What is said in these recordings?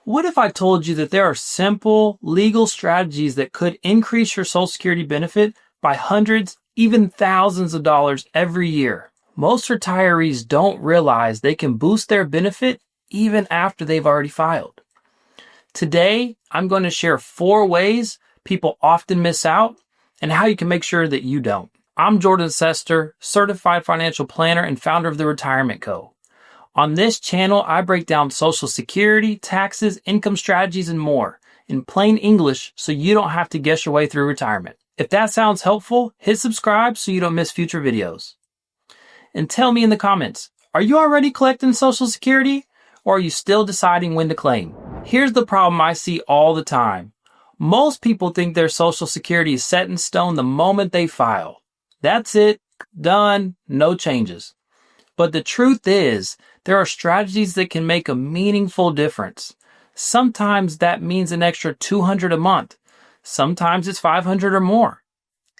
What if I told you that there are simple legal strategies that could increase your Social Security benefit by hundreds, even thousands of dollars every year? Most retirees don't realize they can boost their benefit even after they've already filed. Today, I'm going to share 4 ways people often miss out and how you can make sure that you don't. I'm Jordan Sester, certified financial planner and founder of the Retirement Co. On this channel, I break down Social Security, taxes, income strategies, and more in plain English so you don't have to guess your way through retirement. If that sounds helpful, hit subscribe so you don't miss future videos. And tell me in the comments, are you already collecting Social Security or are you still deciding when to claim? Here's the problem I see all the time. Most people think their Social Security is set in stone the moment they file. That's it, done, no changes. But the truth is, there are strategies that can make a meaningful difference. Sometimes that means an extra $200 a month. Sometimes it's $500 or more.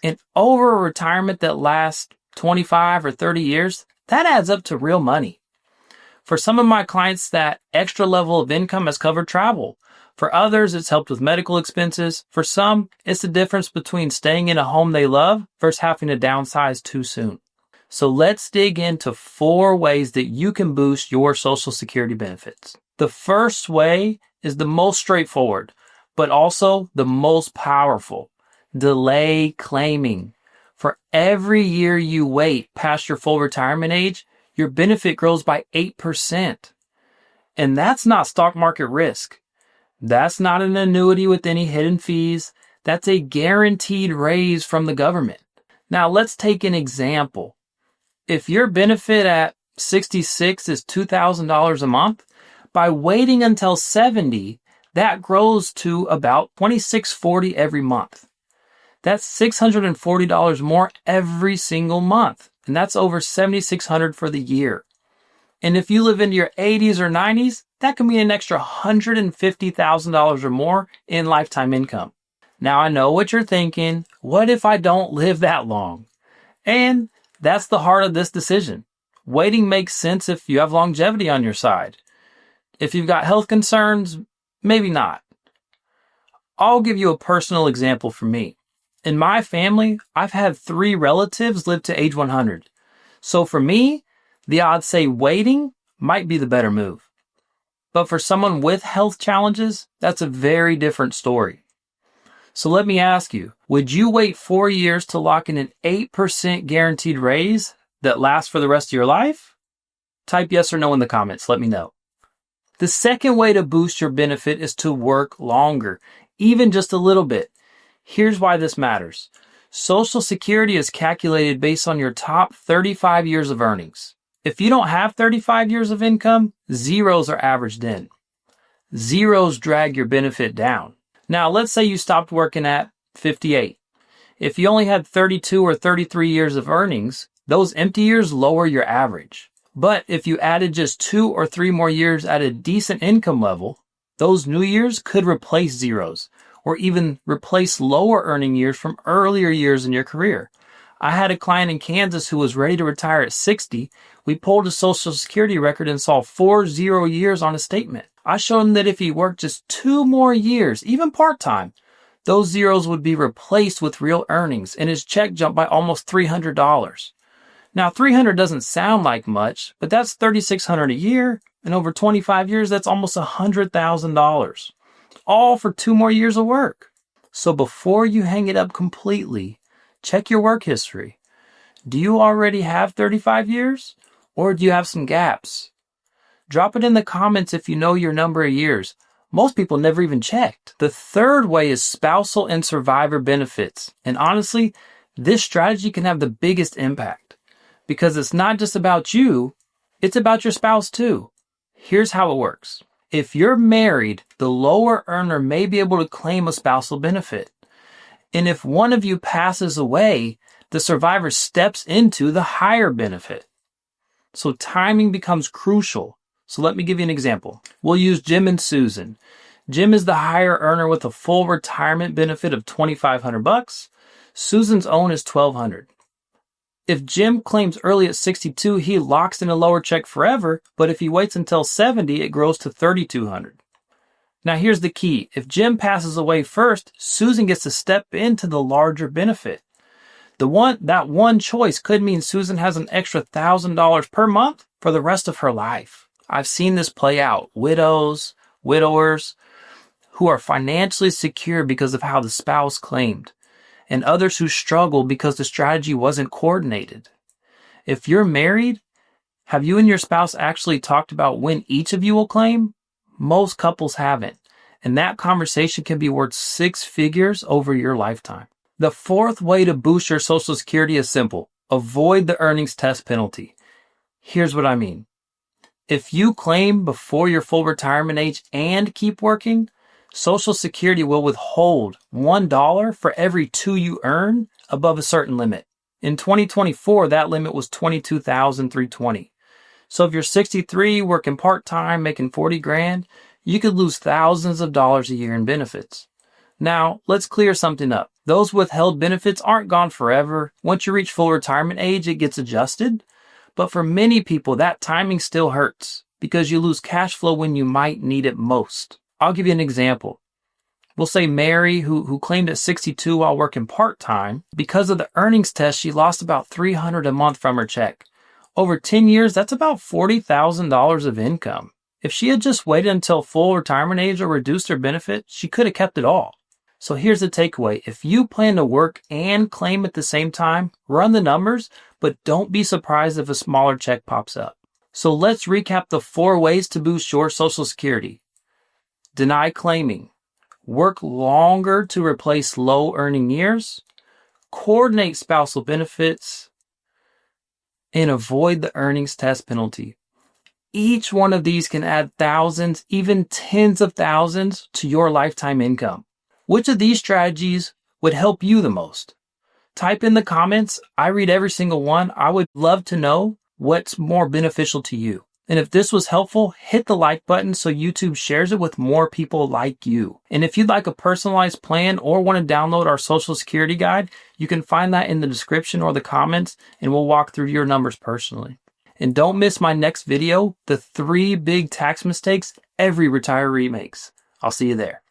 And over a retirement that lasts 25 or 30 years, that adds up to real money. For some of my clients, that extra level of income has covered travel. For others, it's helped with medical expenses. For some, it's the difference between staying in a home they love versus having to downsize too soon. So let's dig into 4 ways that you can boost your Social Security benefits. The first way is the most straightforward, but also the most powerful. Delay claiming. For every year you wait past your full retirement age, your benefit grows by 8%. And that's not stock market risk. That's not an annuity with any hidden fees. That's a guaranteed raise from the government. Now let's take an example. If your benefit at 66 is $2,000 a month, by waiting until 70, that grows to about $2,640 every month. That's $640 more every single month, and that's over $7,600 for the year. And if you live into your 80s or 90s, that can be an extra $150,000 or more in lifetime income. Now I know what you're thinking. What if I don't live that long? And that's the heart of this decision. Waiting makes sense if you have longevity on your side. If you've got health concerns, maybe not. I'll give you a personal example for me. In my family, I've had 3 relatives live to age 100. So for me, the odds say waiting might be the better move. But for someone with health challenges, that's a very different story. So let me ask you, would you wait 4 years to lock in an 8% guaranteed raise that lasts for the rest of your life? Type yes or no in the comments, let me know. The second way to boost your benefit is to work longer, even just a little bit. Here's why this matters. Social Security is calculated based on your top 35 years of earnings. If you don't have 35 years of income, zeros are averaged in. Zeros drag your benefit down. Now, let's say you stopped working at 58. If you only had 32 or 33 years of earnings, those empty years lower your average. But if you added just 2 or 3 more years at a decent income level, those new years could replace zeros or even replace lower earning years from earlier years in your career. I had a client in Kansas who was ready to retire at 60. We pulled his Social Security record and saw 4 0 years on his statement. I showed him that if he worked just 2 more years, even part-time, those zeros would be replaced with real earnings and his check jumped by almost $300. Now, $300 doesn't sound like much, but that's $3,600 a year, and over 25 years, that's almost $100,000. All for 2 more years of work. So before you hang it up completely, check your work history. Do you already have 35 years? Or do you have some gaps? Drop it in the comments if you know your number of years. Most people never even checked. The third way is spousal and survivor benefits. And honestly, this strategy can have the biggest impact because it's not just about you, it's about your spouse too. Here's how it works. If you're married, the lower earner may be able to claim a spousal benefit. And if one of you passes away, the survivor steps into the higher benefit. So timing becomes crucial. So let me give you an example. We'll use Jim and Susan. Jim is the higher earner with a full retirement benefit of $2,500. Susan's own is $1,200. If Jim claims early at 62, he locks in a lower check forever, but if he waits until 70, it grows to $3,200. Now here's the key. If Jim passes away first, Susan gets to step into the larger benefit. That one choice could mean Susan has an extra $1,000 per month for the rest of her life. I've seen this play out. Widowers who are financially secure because of how the spouse claimed, and others who struggle because the strategy wasn't coordinated. If you're married, have you and your spouse actually talked about when each of you will claim? Most couples haven't, and that conversation can be worth 6 figures over your lifetime. The fourth way to boost your Social Security is simple. Avoid the earnings test penalty. Here's what I mean. If you claim before your full retirement age and keep working, Social Security will withhold $1 for every 2 you earn above a certain limit. In 2024, that limit was $22,320. So if you're 63, working part-time, making 40 grand, you could lose thousands of dollars a year in benefits. Now, let's clear something up. Those withheld benefits aren't gone forever. Once you reach full retirement age, it gets adjusted. But for many people, that timing still hurts because you lose cash flow when you might need it most. I'll give you an example. We'll say Mary, who claimed at 62 while working part-time. Because of the earnings test, she lost about $300 a month from her check. Over 10 years, that's about $40,000 of income. If she had just waited until full retirement age or reduced her benefit, she could have kept it all. So here's the takeaway. If you plan to work and claim at the same time, run the numbers, but don't be surprised if a smaller check pops up. So let's recap the 4 ways to boost your Social Security. Deny claiming. Work longer to replace low earning years. Coordinate spousal benefits. And avoid the earnings test penalty. Each one of these can add thousands, even tens of thousands to your lifetime income. Which of these strategies would help you the most? Type in the comments. I read every single one. I would love to know what's more beneficial to you. And if this was helpful, hit the like button so YouTube shares it with more people like you. And if you'd like a personalized plan or want to download our Social Security guide, you can find that in the description or the comments, and we'll walk through your numbers personally. And don't miss my next video, the 3 big tax mistakes every retiree makes. I'll see you there.